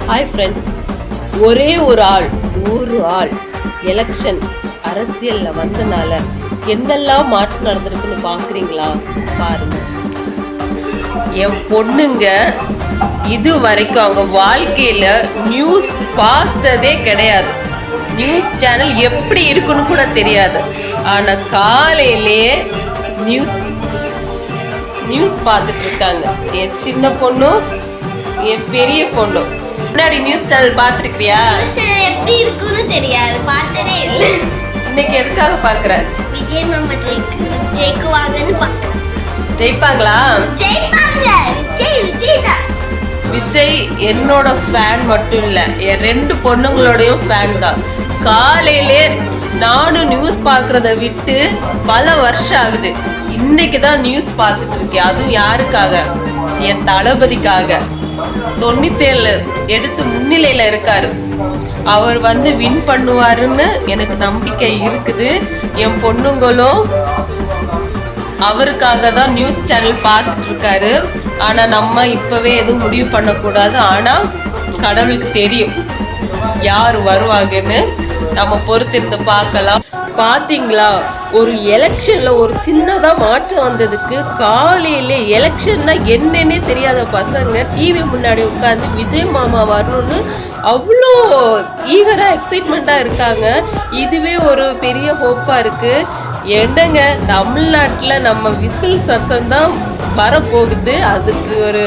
Hi friends, ஒரே ஒரு ஆள் எலெக்ஷன் அரசியலில் வந்தனால என்னெல்லாம் மாற்றம் நடந்திருக்குன்னு பார்க்குறீங்களா? பாருங்க. என் பொண்ணுங்க இது வரைக்கும் அவங்க வாழ்க்கையில் நியூஸ் பார்த்ததே கிடையாது. நியூஸ் சேனல் எப்படி இருக்குன்னு கூட தெரியாது. ஆனால் காலையிலேயே நியூஸ் பார்த்துட்டு இருக்காங்க. என் சின்ன பொண்ணும் என் பெரிய பொண்ணும். முன்னாடி நியூஸ் சேனல் பார்த்துருக்கியா? எப்படி இருக்குன்னு தெரியாது, பார்த்ததே இல்லை. இன்னைக்கு எதுக்காக பார்க்குற? விஜய் மாமா ஜெயிக்குவாங்கன்னு பார்க்குறேன். ஜெயிப்பாங்களா? ஜெயிப்பாங்க. விஜய் தான். விஜய் என்னோட ஃபேன் மட்டும் இல்லை, என் 2 பொண்ணுங்களோடையும் ஃபேன் தான். காலையிலே நானும் நியூஸ் பார்க்குறத விட்டு பல வருஷம் ஆகுது. இன்னைக்கு தான் நியூஸ் பார்த்துட்டு இருக்கேன். அதுவும் யாருக்காக? என் தளபதிக்காக. 97 எடுத்து முன்னிலையில இருக்காரு. அவர் வின் பண்ணுவாருன்னு எனக்கு நம்பிக்கை இருக்குது. என் பொண்ணுங்களும் அவருக்காக தான் நியூஸ் சேனல் பார்த்துட்டு இருக்காரு. ஆனா நம்ம இப்பவே எதுவும் முடிவு பண்ணக்கூடாது. ஆனா கடவுளுக்கு தெரியும் யார் வருவாங்கன்னு. நம்ம பொறுத்திருந்து பார்க்கலாம். பாத்தீங்களா, ஒரு எலெக்ஷன்ல ஒரு சின்னதா மாற்றம் வந்ததுக்கு காலையில எலெக்ஷன்னா என்னன்னே தெரியாத பசங்க டிவி முன்னாடி உட்காந்து விஜய் மாமா வரணும்னு அவ்வளோ ஈகரா எக்ஸைட்மெண்ட்டாக இருக்காங்க. இதுவே ஒரு பெரிய ஹோப்பாக இருக்கு. என்னங்க, தமிழ்நாட்டில் நம்ம விசில் சத்தம் தான் வரப்போகுது. அதுக்கு ஒரு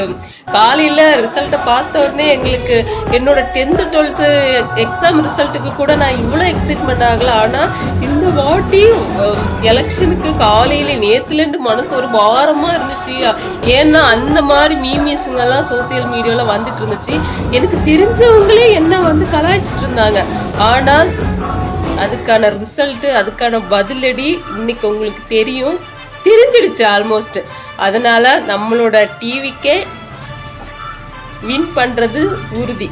காலையில் ரிசல்ட்டை பார்த்த உடனே எங்களுக்கு என்னோட 10th 12th எக்ஸாம் ரிசல்ட்டுக்கு கூட நான் இவ்வளோ எக்ஸைட்மெண்ட் ஆகலை. ஆனால் இந்த வாட்டி எலெக்ஷனுக்கு காலையில் நேற்றுலேருந்து மனசு ஒரு பாரமாக இருந்துச்சு. ஏன்னா அந்த மாதிரி மீமியஸுங்கெல்லாம் சோசியல் மீடியாவில் வந்துட்டு இருந்துச்சு. எனக்கு தெரிஞ்சவங்களே என்ன கலாய்ச்சிட்டு இருந்தாங்க. ஆனால் அதுக்கான ரிசல்ட்டு, அதுக்கான பதிலடி இன்னைக்கு உங்களுக்கு தெரிஞ்சிடுச்சு ஆல்மோஸ்ட். அதனால நம்மளோட டிவிக்கே வின் பண்றது உறுதி.